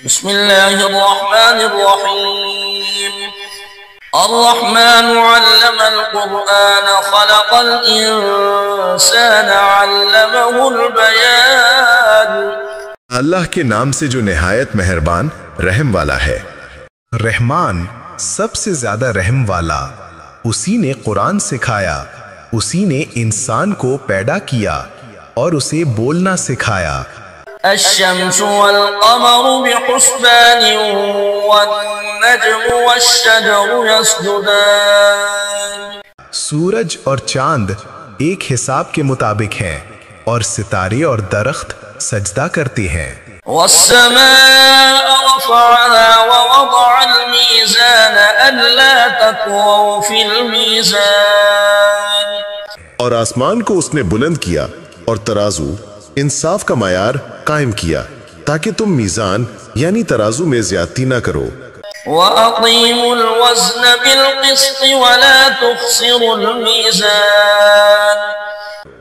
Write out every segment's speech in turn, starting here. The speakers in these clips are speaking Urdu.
بسم اللہ الرحمن الرحیم الرحمن علم القرآن خلق الانسان علمہ البیان۔ اللہ کے نام سے جو نہایت مہربان رحم والا ہے۔ رحمان سب سے زیادہ رحم والا، اسی نے قرآن سکھایا، اسی نے انسان کو پیدا کیا اور اسے بولنا سکھایا۔ الشمس والقمر بحسبان والنجم والشجر يسجدان۔ سورج اور چاند ایک حساب کے مطابق ہیں اور ستارے اور درخت سجدہ کرتے ہیں۔ والسماء رفعها ووضع الميزان ألا تطغوا في الميزان۔ اور آسمان کو اس نے بلند کیا اور ترازو انصاف کا معیار قائم کیا تاکہ تم میزان یعنی ترازو میں زیادتی نہ کرو۔ وَأَقِيمُوا الْوَزْنَ بِالْقِسْطِ وَلَا تُخْسِرُوا الْمِيزَانَ۔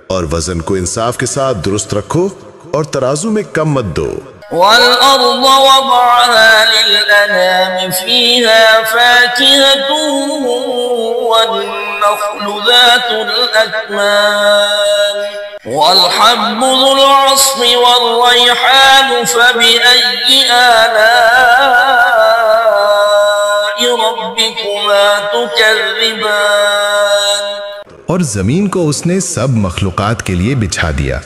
اور وزن کو انصاف کے ساتھ درست رکھو اور ترازو میں کم مت دو۔ وَالْأَرْضَ وَضَعَهَا لِلْأَنَامِ فِيهَا فَاكِهَةٌ وَالنَّخْلُ ذَاتُ الْأَكْمَامِ وَالْحَبُّ ذُو الْعَصْفِ وَالرَّيْحَانُ فَبِأَيِّ آلَاءِ رَبِّكُمَا تُكَذِّبَانِ۔ اور زمین کو اس نے سب مخلوقات کے لیے بچھا دیا،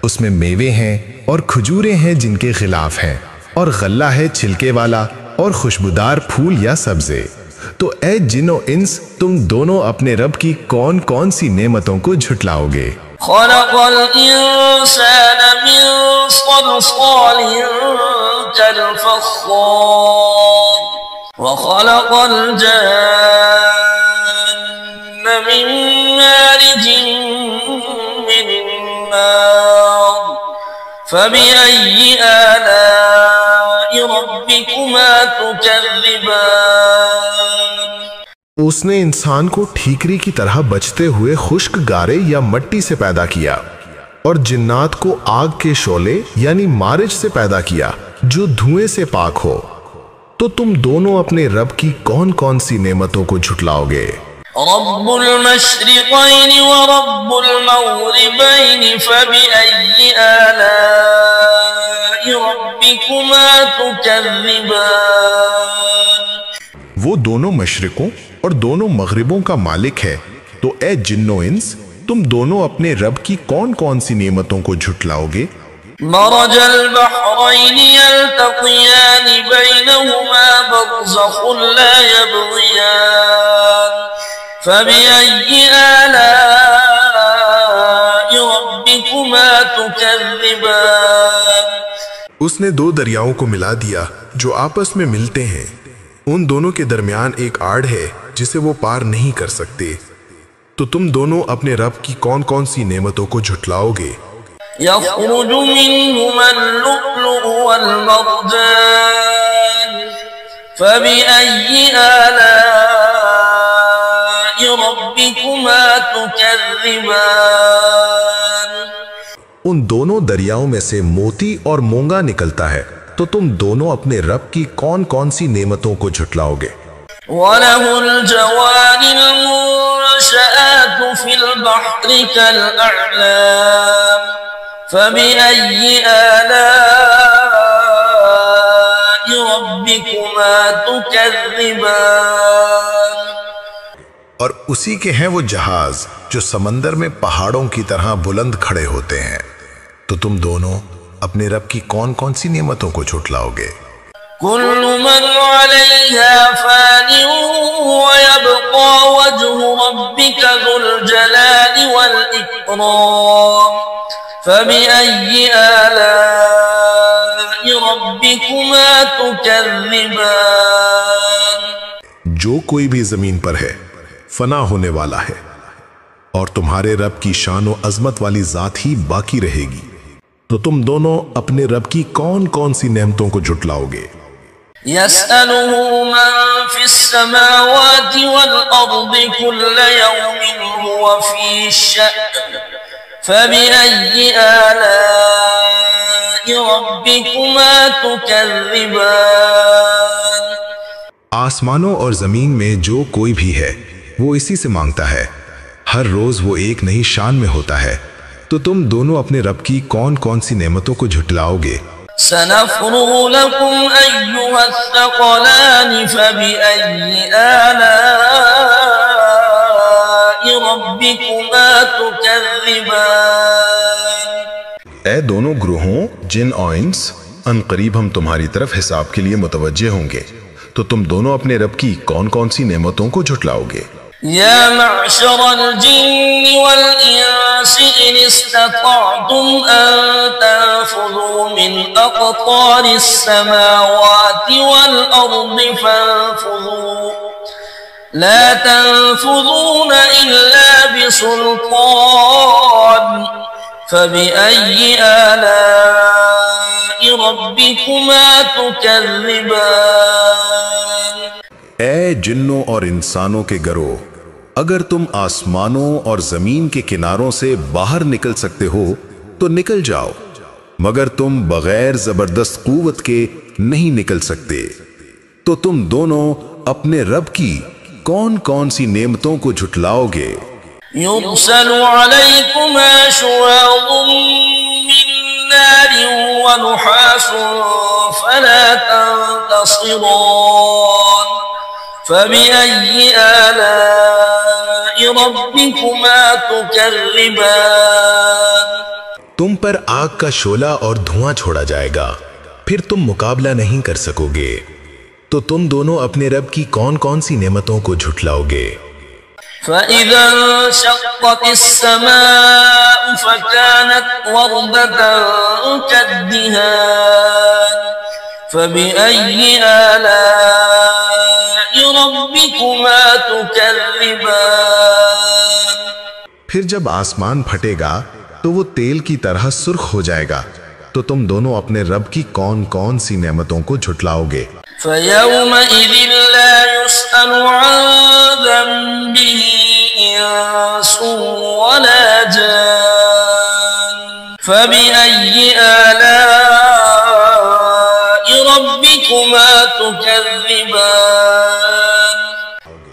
اس میں میوے ہیں اور کھجوریں ہیں جن کے خلاف ہیں، اور غلہ ہے چھلکے والا اور خوشبودار پھول یا سبزے۔ تو اے جن و انس، تم دونوں اپنے رب کی کون کون سی نعمتوں کو جھٹلاؤ گے؟ خلق الانسان من صلصال كالفخار وخلق الجان من مارج من نار فبأي آلاء ربكما تكذبان۔ اس نے انسان کو ٹھیکری کی طرح بچتے ہوئے خشک گارے یا مٹی سے پیدا کیا اور جنات کو آگ کے شعلے یعنی مارج سے پیدا کیا جو دھوئیں سے پاک ہو۔ تو تم دونوں اپنے رب کی کون کون سی نعمتوں کو جھٹلاؤ گے؟ رب المشرقین ورب المغربین فبأي آلاء ربكما تكذبان۔ وہ دونوں مشرقوں اور دونوں مغربوں کا مالک ہے، تو اے جن و انس، تم دونوں اپنے رب کی کون کون سی نعمتوں کو جھٹلاؤ گے؟ مرج البحرین یلتقیان بینہما برزخ لا یبغیان فبأي آلاء ربكما تكذبان۔ اس نے دو دریاؤں کو ملا دیا جو آپس میں ملتے ہیں، ان دونوں کے درمیان ایک آڑ ہے جسے وہ پار نہیں کر سکتے، تو تم دونوں اپنے رب کی کون کون سی نعمتوں کو جھٹلاؤ گے؟ یخرج منہما اللؤلؤ والمرجان فبأي آلاء ربكما تكذبان۔ ان دونوں دریاؤں میں سے موتی اور مونگا نکلتا ہے، تو تم دونوں اپنے رب کی کون کون سی نعمتوں کو جھٹلاؤ گے؟ وَلَهُ الْجَوَارِ الْمُنشَآتُ فِي الْبَحْرِ كَالْأَعْلَامِ فَبِأَيِّ آلَاءِ رَبِّكُمَا تُكَذِّبَانِ۔ اور اسی کے ہیں وہ جہاز جو سمندر میں پہاڑوں کی طرح بلند کھڑے ہوتے ہیں، تو تم دونوں اپنے رب کی کون کون سی نعمتوں کو جھٹلاؤ گے؟ كل من عليها فان ويبقى وجه ربك ذو الجلال والإكرام فبأي آلاء ربكما تكذبان۔ جو کوئی بھی زمین پر ہے فنا ہونے والا ہے، اور تمہارے رب کی شان و عظمت والی ذات ہی باقی رہے گی، تو تم دونوں اپنے رب کی کون کون سی نعمتوں کو جھٹلاؤ گے؟ يسأله من في السماوات والأرض كل يوم هو في شأن فبأي آلاء ربكما تكذبان آسمانوں اور زمین میں جو کوئی بھی ہے وہ اسی سے مانگتا ہے، ہر روز وہ ایک نئی شان میں ہوتا ہے، تو تم دونوں اپنے رب کی کون کون سی نعمتوں کو جھٹلاؤ گے؟ سنفرغ لكم أيها الثقلان فبأي آلاء ربكما تكذبان اے دونوں گروہوں جن اور انس، ان قریب ہم تمہاری طرف حساب کے لیے متوجہ ہوں گے، تو تم دونوں اپنے رب کی کون کون سی نعمتوں کو جھٹلاؤ گے؟ يا معشر الجن والإنس إن استطعتم أن تنفذوا من أقطار السماوات والأرض فانفذوا لا تنفذون إلا بسلطان فبأي آلاء ربكما تكذبان اے جنوں اور انسانوں کے گروہ، اگر تم آسمانوں اور زمین کے کناروں سے باہر نکل سکتے ہو تو نکل جاؤ، مگر تم بغیر زبردست قوت کے نہیں نکل سکتے، تو تم دونوں اپنے رب کی کون کون سی نعمتوں کو جھٹلاؤ گے؟ يرسل عليكما شواظ من نار ونحاس فلا تنتصران فبأي آلاء ربكما تكذبان تم پر آگ کا شعلہ اور دھواں چھوڑا جائے گا، پھر تم مقابلہ نہیں کر سکو گے، تو تم دونوں اپنے رب کی کون کون سی نعمتوں کو جھٹلاؤ گے؟ فَإِذَا انشَقَّتِ السَّمَاءُ فَكَانَتْ وَرْدَةً كَالدِّهَانِ فَبِأَيِّ آلَاءِ رَبِّكُمَا تُكَذِّبَانِ پھر جب آسمان پھٹے گا تو وہ تیل کی طرح سرخ ہو جائے گا، تو تم دونوں اپنے رب کی کون کون سی نعمتوں کو جھٹلاؤ گے؟ فَيَوْمَئِذٍ لَا يُسْأَلُ عَنْ ذَنبِهِ إِنسٌ وَلَا جَانٌ فَبِأَيِّ آلَاءِ رَبِّكُمَا تُكَذِّبَانِ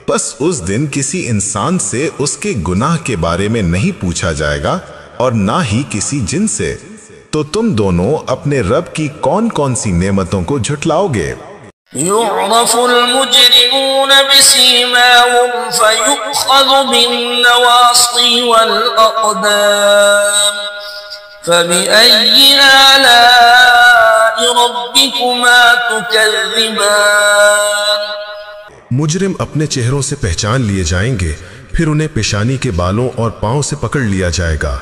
بس اس دن کسی انسان سے اس کے گناہ کے بارے میں نہیں پوچھا جائے گا اور نہ ہی کسی جن سے، تو تم دونوں اپنے رب کی کون کون سی نعمتوں کو جھٹلاؤ گے؟ يعرف المجرمون بسيماهم فيؤخذ بالنواصي والأقدام فبأي آلاء ربكما تكذبان مجرم اپنے چہروں سے پہچان لیے جائیں گے، پھر انہیں پیشانی کے بالوں اور پاؤں سے پکڑ لیا جائے گا،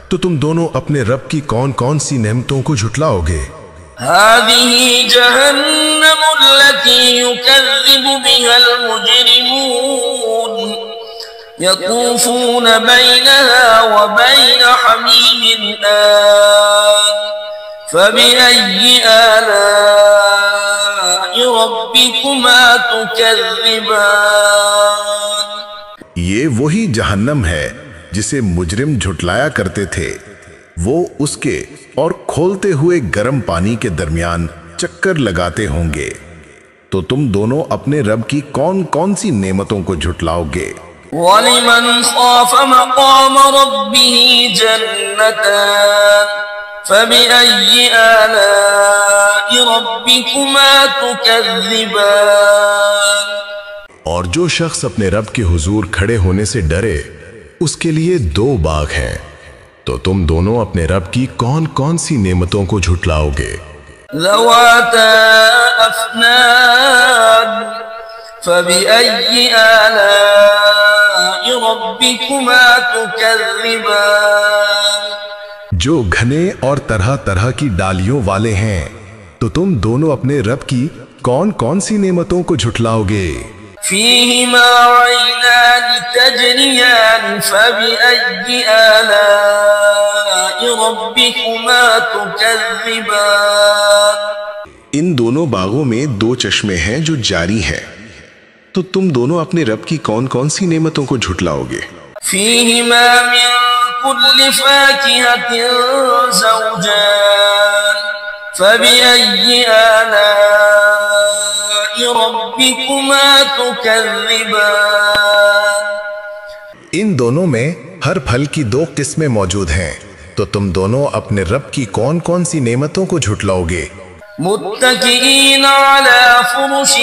تو تم دونوں اپنے رب کی کون کون سی نعمتوں کو جھٹلاؤ گے؟ هذه جهنم التي يكذب بها المجرمون يطوفون بينها وبين حميم آن فبأي آلاء ربكما تكذبان یہ وہی جہنم ہے جسے مجرم جھٹلایا کرتے تھے، وہ اس کے اور کھولتے ہوئے گرم پانی کے درمیان چکر لگاتے ہوں گے، تو تم دونوں اپنے رب کی کون کون سی نعمتوں کو جھٹلاؤ گے؟ وَلِمَنْ خَافَ مَقَامَ رَبِّهِ جَنَّتَانِ فَبِأَيِّ آلَاءِ رَبِّكُمَا تُكَذِّبَانِ اور جو شخص اپنے رب کے حضور کھڑے ہونے سے ڈرے، اس کے لیے دو باغ ہیں، تو تم دونوں اپنے رب کی کون کون سی نعمتوں کو جھٹلاؤ گے؟ ذواتا افنان فبأي آلاء ربكما تكذبان جو گھنے اور طرح طرح کی ڈالیوں والے ہیں، تو تم دونوں اپنے رب کی کون کون سی نعمتوں کو جھٹلاؤ گے؟ فيهما عينان تجريان فبأي آلاء ربكما تكذبان ان دونوں باغوں میں دو چشمے ہیں جو جاری ہیں، تو تم دونوں اپنے رب کی کون کون سی نعمتوں کو جھٹلاؤ گے؟ فيهما من كل فاكهة زوجان فبأي آلاء ربكما تكذبان ان دونوں میں ہر پھل کی دو قسمیں موجود ہیں، تو تم دونوں اپنے رب کی کون کون سی نعمتوں کو جھٹلاؤ گے؟ متكئين على فرش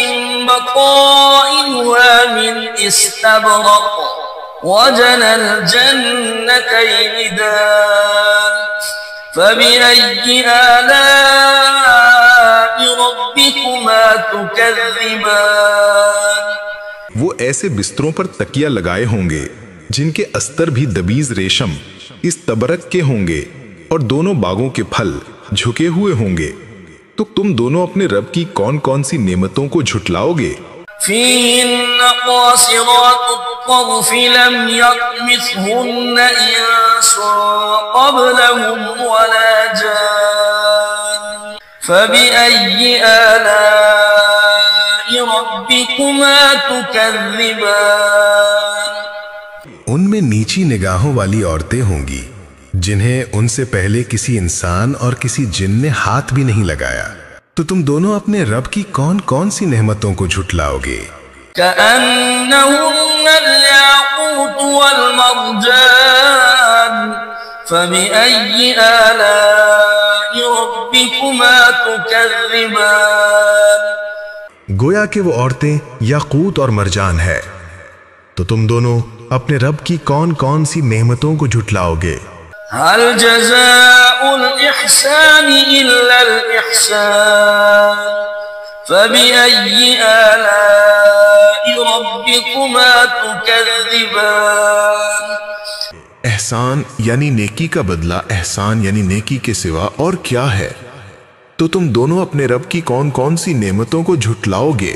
بطائنها من استبرق وجنى الجنتين دان فبأي آلاء ربكما تكذبان وہ ایسے بستروں پر تکیہ لگائے ہوں گے جن کے استر بھی دبیز ریشم استبرق کے ہوں گے، اور دونوں باغوں کے پھل جھکے ہوئے ہوں گے، تو تم دونوں اپنے رب کی کون کون سی نعمتوں کو جھٹلاؤ گے؟ فيهن قاصرات الطرف لم يطمثهن إنس قبلهم ولا جان فبأي آلاء ربكما تكذبان ان میں نیچی نگاہوں والی عورتیں ہوں گی جنہیں ان سے پہلے کسی انسان اور کسی جن نے ہاتھ بھی نہیں لگایا، تو تم دونوں اپنے رب کی کون کون سی نعمتوں کو جھٹلاؤ گے؟ كأنهن الياقوت والمرجان فبأي آلاء ربكما تكذبان گویا کہ وہ عورتیں یاقوت اور مرجان ہے، تو تم دونوں اپنے رب کی کون کون سی نعمتوں کو جھٹلاؤ گے؟ هل جزاء الإحسان إلا الإحسان فبأي آلاء ربكما تكذبان احسان یعنی نیکی کا بدلہ احسان یعنی نیکی کے سوا اور کیا ہے؟ تو تم دونوں اپنے رب کی کون کون سی نعمتوں کو جھٹلاؤ گے؟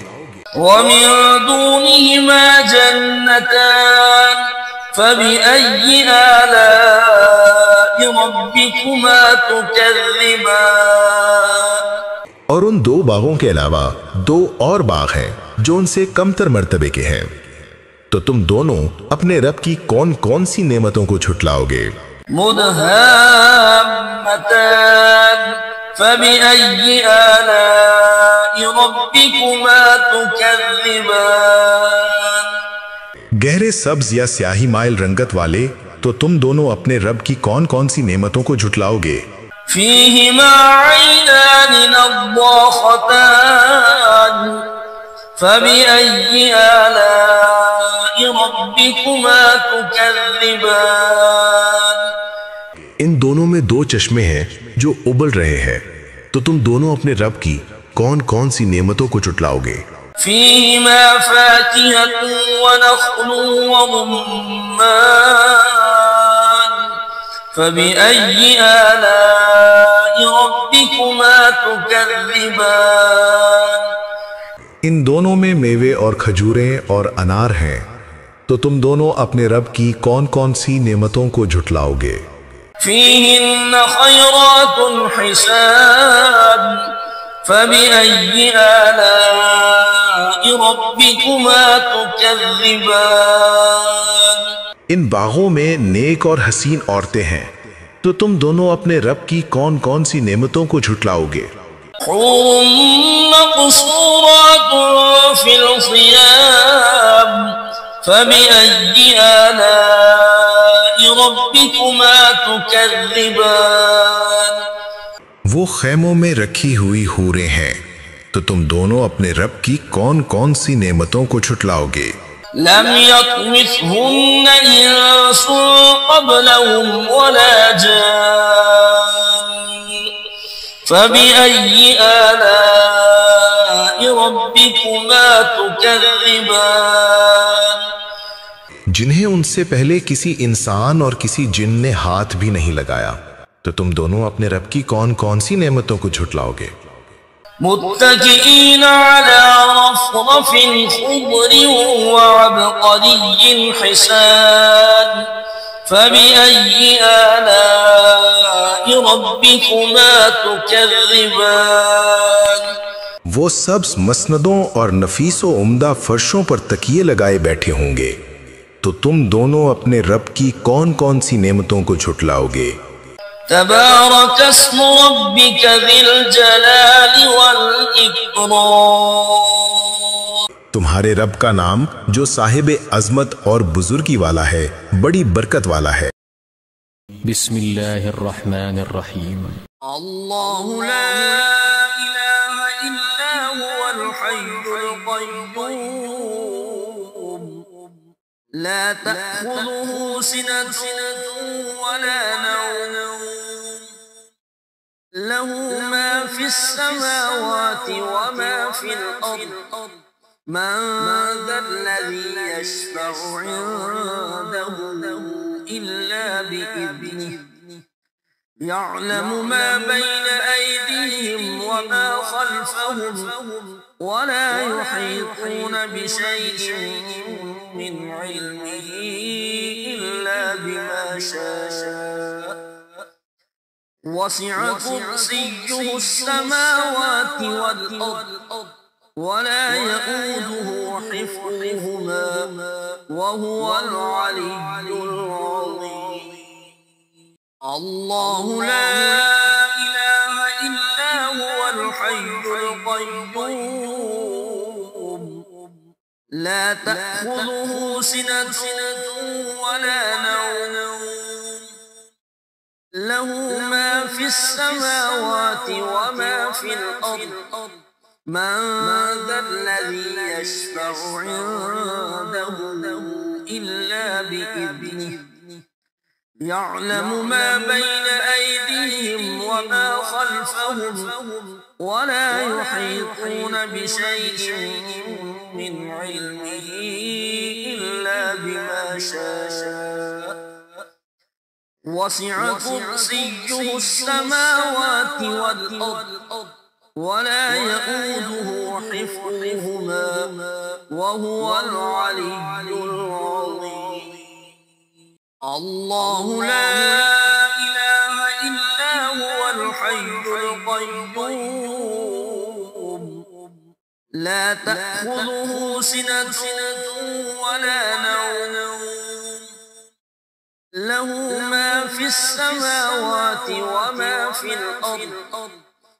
ومن دونهما جنتان فبأي آلاء ربكما تكذبان اور ان دو باغوں کے علاوہ دو اور باغ ہیں جو ان سے کمتر مرتبے کے ہیں، تو تم دونوں اپنے رب کی کون کون سی نعمتوں کو جھٹلاؤ گے؟ مدهامتان فبأي آلاء ربكما تكذبان گہرے سبز یا سیاہی مائل رنگت والے، تو تم دونوں اپنے رب کی کون کون سی نعمتوں کو جھٹلاؤ گے؟ فيهما عينان نضاختان فبأي آلاء ربكما تكذبان ان دونوں میں دو چشمے ہیں جو ابل رہے ہیں، تو تم دونوں اپنے رب کی کون کون سی نعمتوں کو جھٹلاؤ گے؟ فيهما فاكهة ونخل ورمان فبأي آلاء ربكما تكذبان ان دونوں میں میوے اور کھجوریں اور انار ہیں، تو تم دونوں اپنے رب کی کون کون سی نعمتوں کو جھٹلاؤ گے؟ فيهن خيرات حسان فبأي آلاء ربكما تكذبان ان باغوں میں نیک اور حسین عورتیں ہیں، تو تم دونوں اپنے رب کی کون کون سی نعمتوں کو جھٹلاؤ گے؟ حور مقصورات في الخيام فبأي آلاء ربكما تكذبان وہ خیموں میں رکھی ہوئی حوریں ہیں، تو تم دونوں اپنے رب کی کون کون سی نعمتوں کو جھٹلاؤ گے؟ لم يطمثهن إنس قبلهم ولا جان فبأي آلاء ربكما تكذبان جنہیں ان سے پہلے کسی انسان اور کسی جن نے ہاتھ بھی نہیں لگایا، تو تم دونوں اپنے رب کی کون کون سی نعمتوں کو جھٹلاؤ گے؟ متكئين على رفرف خضر وعبقري حسان فبأي آلاء ربكما تكذبان وہ سبز مسندوں اور نفیس و عمدہ فرشوں پر تکیے لگائے بیٹھے ہوں گے، تو تم دونوں اپنے رب کی کون کون سی نعمتوں کو جھٹلاؤ گے؟ تبارك اسم ربك ذي الجلال والإكرام. تمہارے رب کا نام جو صاحب عظمت اور بزرگی والا ہے، بڑی برکت والا ہے۔ بسم اللہ الرحمن الرحیم۔ اللہ لا الہ الا هو الحی القیوم لا تأخذه سنة ولا نوم له ما في السماوات وما في الأرض من ذا الذي يشفع عنده إلا بإذنه يعلم ما بين أيديهم وما خلفهم ولا يحيطون بشيء من علمه إلا بما شاء وسع كرسيه السماوات والأرض ولا يؤوده حفظهما وهو العلي العظيم. الله لا إله إلا هو الحي القيوم لا تأخذه سنة ولا نوم له ما في السماوات وما في الأرض من ذا الذي يشفع عنده إلا بإذنه يعلم ما بين أيديهم وما خلفهم ولا يحيطون بشيء من علمه إلا بما شاء وسع كرسيه السماوات والأرض ولا يؤوده حفظهما وهو العلي العظيم. الله لا إله إلا هو الحي القيوم لا تأخذه سنة ولا نوم له ما في السماوات وما في الأرض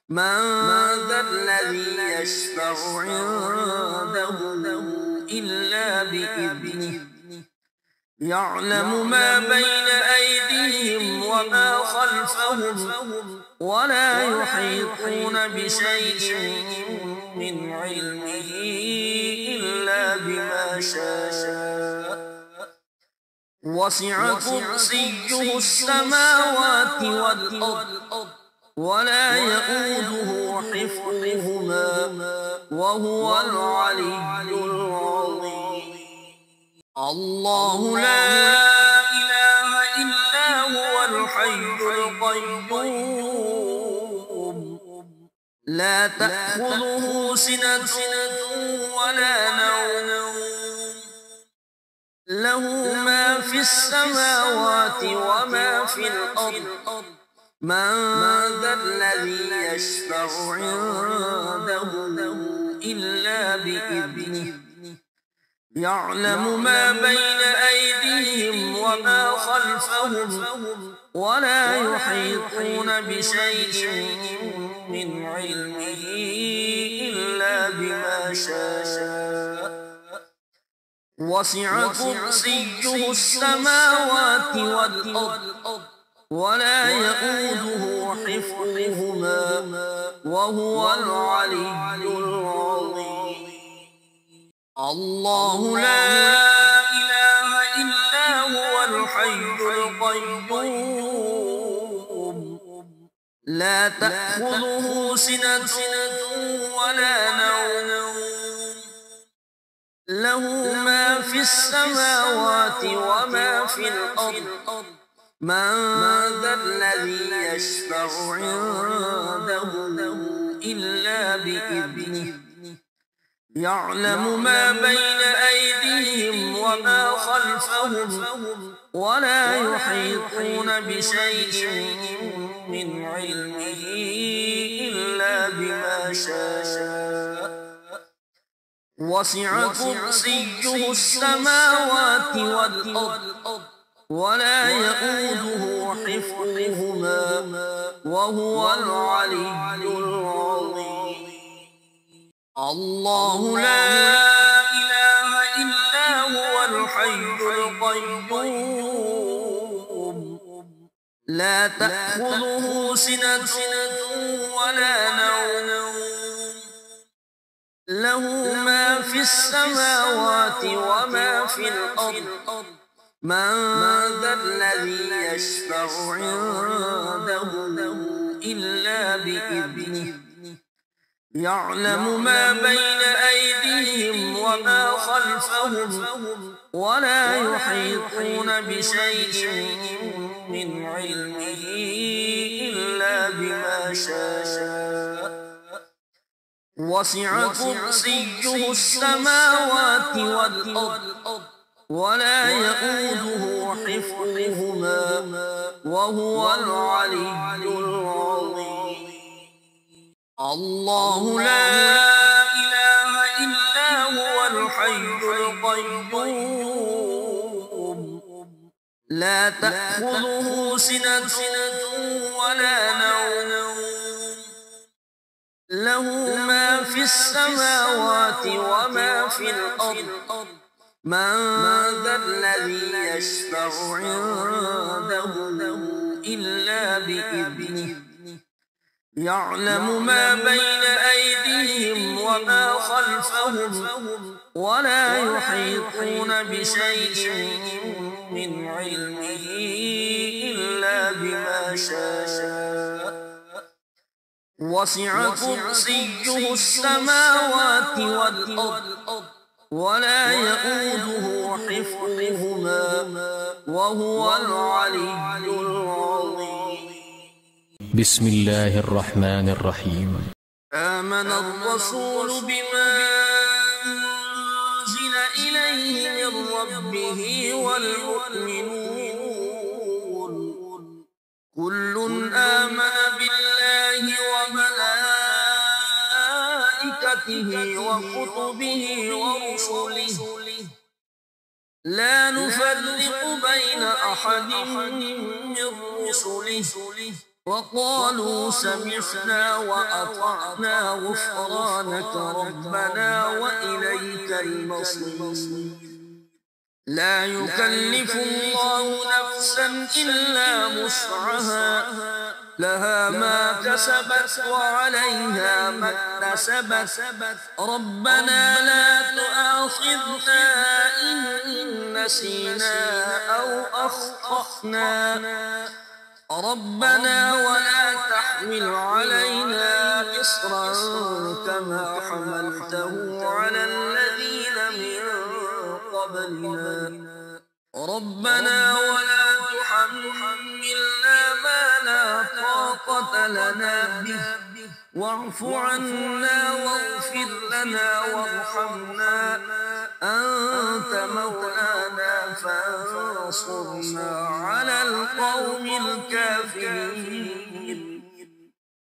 من ذا الذي يشفع عنده إلا بإذنه يعلم ما بين أيديهم وما خلفهم ولا يحيطون بشيء من علمه إلا بما شاء وسع كرسيه السماوات والأرض ولا يؤوده حفظهما وهو العلي العظيم. الله لا إله إلا هو الحي القيوم لا تأخذه سنة ولا نوم له ما في السماوات وما في الأرض من ذا الذي يشفع عنده إلا بإذنه يعلم ما بين أيديهم وما خلفهم ولا يحيطون بشيء من علمه إلا بما شاء وسع كرسيه السماوات والأرض ولا يؤوده حفظهما وهو العلي العظيم. الله لا إله إلا هو الحي القيوم لا تأخذه سنة ولا نوم له ما في السماوات وما في الأرض من ذا الذي يشفع عنده إلا بإذنه يعلم ما بين أيديهم وما خلفهم ولا يحيطون بشيء من علمه إلا بما شاء وسع كرسيه السماوات والأرض ولا يؤوده حفظهما وهو العلي العظيم. الله لا إله إلا هو الحي القيوم لا تأخذه سنة ولا نوم له ما في السماوات وما في الأرض من ذا الذي يشفع عنده إلا بإذنه يعلم ما بين أيديهم وما خلفهم ولا يحيطون بشيء من علمه إلا بما شاء وسع كرسيه السماوات والأرض ولا يؤوده حفظهما وهو العلي العظيم. الله لا إله إلا هو الحي القيوم لا تأخذه سنة ولا نوم له ما في السماوات وما في الأرض من ذا الذي يشفع عنده إلا بإذنه يعلم ما بين أيديهم وما خلفهم ولا يحيطون بشيء من علمه إلا بما شاء وسع كرسيه السماوات والأرض ولا يؤوده حفظهما وهو العلي العظيم. بسم الله الرحمن الرحيم. آمن الرسول بما أنزل إليه من ربه والمؤمنون كل آمن بالله وملائكته وكتبه ورسله لا نفرق بين أحد من رسله وقالوا سمعنا وأطعنا غفرانك ربنا وإليك المصير. لا يكلف الله نفسا إلا وسعها لها ما كسبت وعليها ما اكتسبت ربنا لا تؤاخذنا إن نسينا أو أخطأنا ربنا ولا تحمل علينا إصرا كما حملته على الذين من قبلنا ربنا ولا تحملنا ما لا طاقة لنا به واعف عنا واغفر لنا وارحمنا أنت مولانا فانصرنا على القوم الكافرين.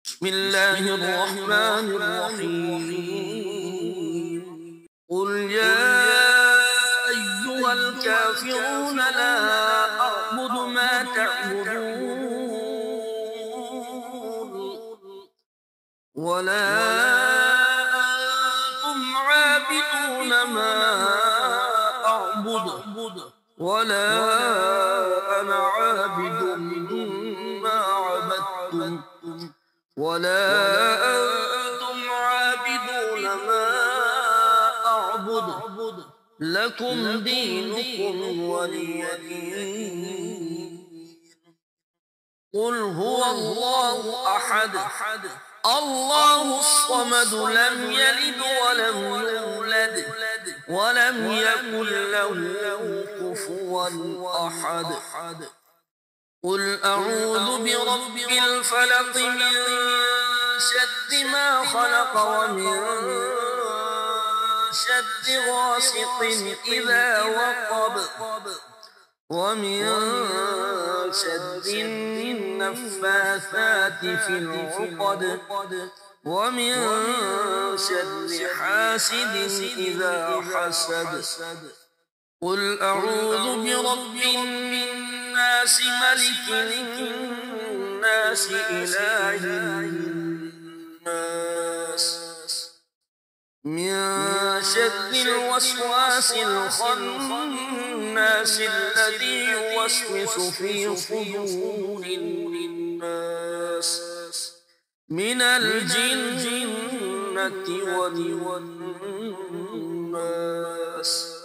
بسم الله الرحمن الرحيم. قل يا أيها الكافرون لا أعبد ما تعبدون ولا أنتم عابدون ما أعبد ولا أنا عابد ما عبدتم ولا أنتم عابدون ما أعبد لكم دينكم ولي دين. قل هو الله أحد الله الصمد لم يلد ولم يولد ولم يكن له كفوا أحد. قل أعوذ برب الفلق من شر ما خلق ومن شر غاسق إذا وقب ومن شر النفاثات في العقد ومن شر حاسد إذا حسد. قل أعوذ برب الناس ملك الناس إله الناس من شر الوسواس الخناس الذي يوسوس في صدور الناس من الجنة والناس.